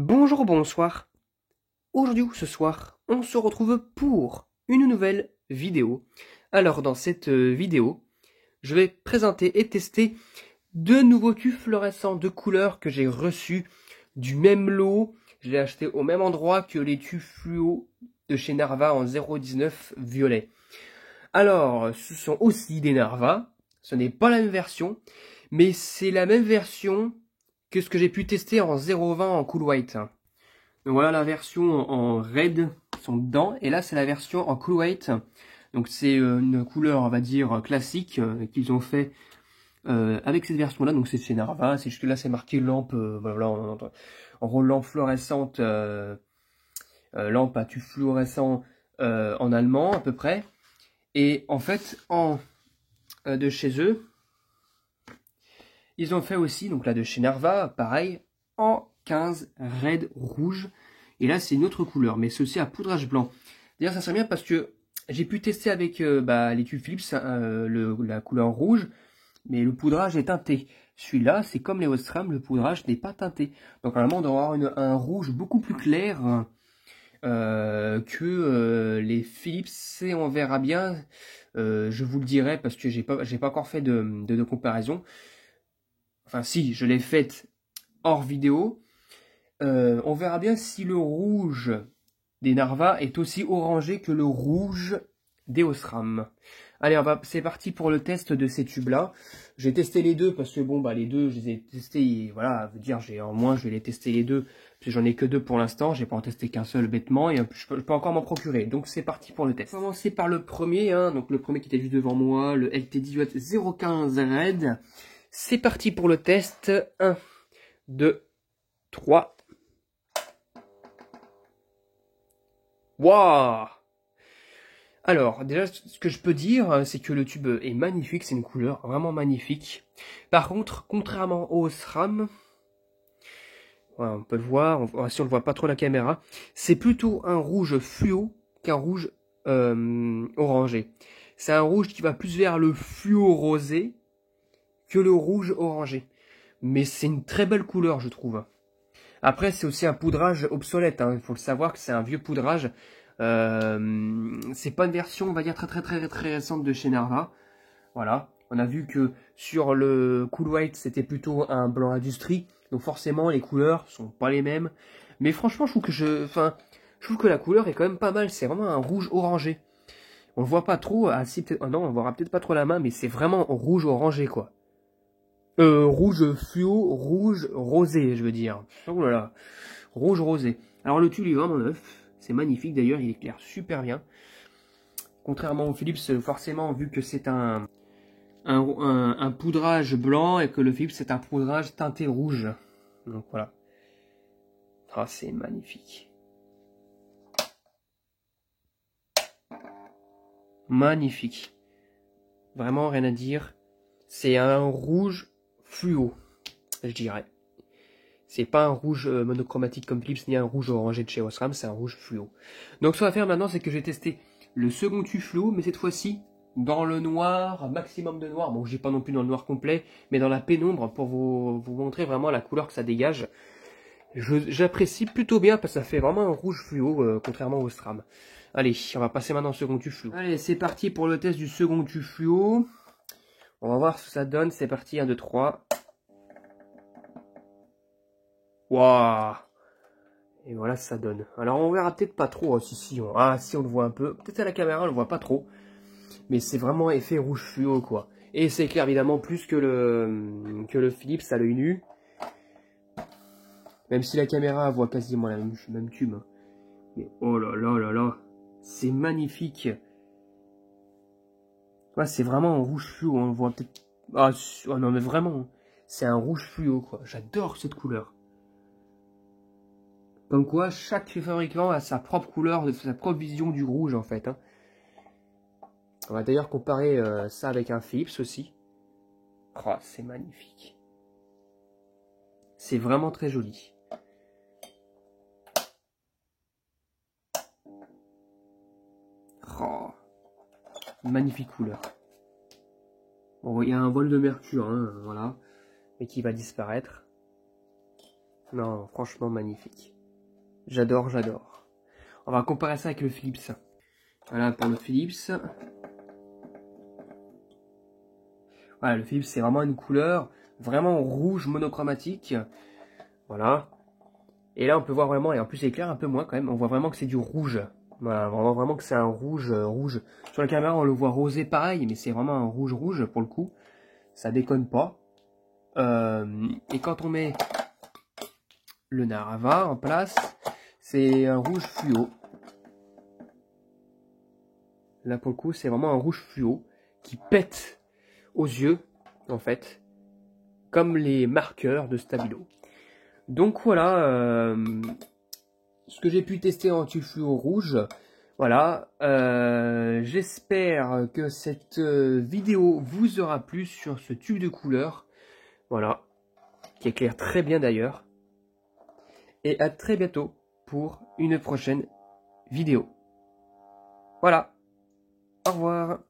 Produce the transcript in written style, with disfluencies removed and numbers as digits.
Bonjour, bonsoir. Aujourd'hui ou ce soir, on se retrouve pour une nouvelle vidéo. Alors dans cette vidéo, je vais présenter et tester deux nouveaux tubes fluorescents de couleurs que j'ai reçus du même lot. Je l'ai acheté au même endroit que les tubes fluo de chez Narva en 0,19 violet. Alors, ce sont aussi des Narva. Ce n'est pas la même version, mais c'est la même version que ce que j'ai pu tester en 0,20 en Cool White. Donc voilà la version en red, sont dedans, et là c'est la version en Cool White. Donc c'est une couleur, on va dire, classique qu'ils ont fait avec cette version-là. Donc c'est chez Narva, c'est juste que là c'est marqué lampe, voilà, en lampe fluorescente, lampe à tube fluorescent en allemand à peu près. Et en fait, de chez eux, ils ont fait aussi, donc là de chez Narva, pareil, en 15 red rouge. Et là, c'est une autre couleur, mais c'est aussi à poudrage blanc. D'ailleurs, ça serait bien parce que j'ai pu tester avec les tubes Philips la couleur rouge, mais le poudrage est teinté. Celui-là, c'est comme les Osram, le poudrage n'est pas teinté. Donc normalement, on doit avoir un rouge beaucoup plus clair que les Philips, et on verra bien. Je vous le dirai parce que j'ai pas encore fait de comparaison. Enfin si, je l'ai faite hors vidéo. On verra bien si le rouge des Narva est aussi orangé que le rouge des Osram. Allez, c'est parti pour le test de ces tubes-là. J'ai testé les deux parce que bon, bah les deux, je les ai testés. Voilà, veut dire j'ai en moins, je vais les tester les deux. Parce que j'en ai que deux pour l'instant. J'ai pas en testé qu'un seul bêtement et je peux encore m'en procurer. Donc c'est parti pour le test. On va commencer par le premier, donc le premier qui était juste devant moi, le LT18 015 Red. C'est parti pour le test. 1, 2, 3. Waouh! Alors, déjà, ce que je peux dire, c'est que le tube est magnifique, c'est une couleur vraiment magnifique. Par contre, contrairement au SRAM, voilà, on peut le voir, si on ne voit pas trop la caméra, c'est plutôt un rouge fluo qu'un rouge orangé. C'est un rouge qui va plus vers le fluo rosé que le rouge orangé. Mais c'est une très belle couleur, je trouve. Après, c'est aussi un poudrage obsolète, il faut le savoir que c'est un vieux poudrage. C'est pas une version, on va dire, très récente de chez Narva. Voilà. On a vu que sur le Cool White, c'était plutôt un blanc industrie. Donc forcément, les couleurs sont pas les mêmes. Mais franchement, je trouve que la couleur est quand même pas mal. C'est vraiment un rouge orangé. On le voit pas trop. Ah si, peut-être, non, on verra peut-être pas trop la main, mais c'est vraiment rouge orangé, quoi. Rouge fluo, rouge rosé, je veux dire. Oh là là. Rouge rosé. Alors le tube est vraiment neuf. C'est magnifique d'ailleurs, il éclaire super bien. Contrairement au Philips, forcément, vu que c'est un poudrage blanc et que le Philips c'est un poudrage teinté rouge. Donc voilà. Ah, c'est magnifique. Magnifique. Vraiment rien à dire. C'est un rouge fluo, je dirais. C'est pas un rouge monochromatique comme Philips ni un rouge orangé de chez Osram, c'est un rouge fluo. Donc ce qu'on va faire maintenant, c'est que je vais tester le second tube fluo, mais cette fois-ci dans le noir, un maximum de noir. Bon, j'ai pas non plus dans le noir complet, mais dans la pénombre pour vous montrer vraiment la couleur que ça dégage. J'apprécie plutôt bien parce que ça fait vraiment un rouge fluo, contrairement au SRAM. Allez, on va passer maintenant au second tube fluo. Allez, c'est parti pour le test du second tube fluo. On va voir ce que ça donne. C'est parti, 1, 2, 3. Waouh! Et voilà ce que ça donne. Alors on verra peut-être pas trop. Si on le voit un peu. Peut-être à la caméra on le voit pas trop. Mais c'est vraiment effet rouge fluo quoi. Et c'est clair évidemment plus que le Philips à l'œil nu. Même si la caméra voit quasiment la même tube. Mais oh là là là là. C'est magnifique. Ouais, c'est vraiment un rouge fluo. On le voit peut-être. Ah oh non mais vraiment. C'est un rouge fluo quoi. J'adore cette couleur. Comme quoi, chaque fabricant a sa propre couleur, sa propre vision du rouge en fait. On va d'ailleurs comparer ça avec un Philips aussi. Oh, c'est magnifique. C'est vraiment très joli. Oh, magnifique couleur. Bon, il y a un vol de mercure, voilà, mais qui va disparaître. Non, franchement magnifique. J'adore, j'adore. On va comparer ça avec le Philips. Voilà pour le Philips. Voilà, le Philips c'est vraiment une couleur vraiment rouge monochromatique. Voilà. Et là on peut voir vraiment, et en plus il éclaire un peu moins quand même, on voit vraiment que c'est du rouge. Voilà, on voit vraiment que c'est un rouge rouge. Sur la caméra on le voit rosé pareil, mais c'est vraiment un rouge rouge pour le coup. Ça déconne pas. Et quand on met le Narava en place, c'est un rouge fluo. Là pour le coup c'est vraiment un rouge fluo qui pète aux yeux en fait, comme les marqueurs de Stabilo. Donc voilà ce que j'ai pu tester en tube fluo rouge. Voilà, j'espère que cette vidéo vous aura plu sur ce tube de couleur. Voilà, qui éclaire très bien d'ailleurs. Et à très bientôt pour une prochaine vidéo. Voilà, au revoir.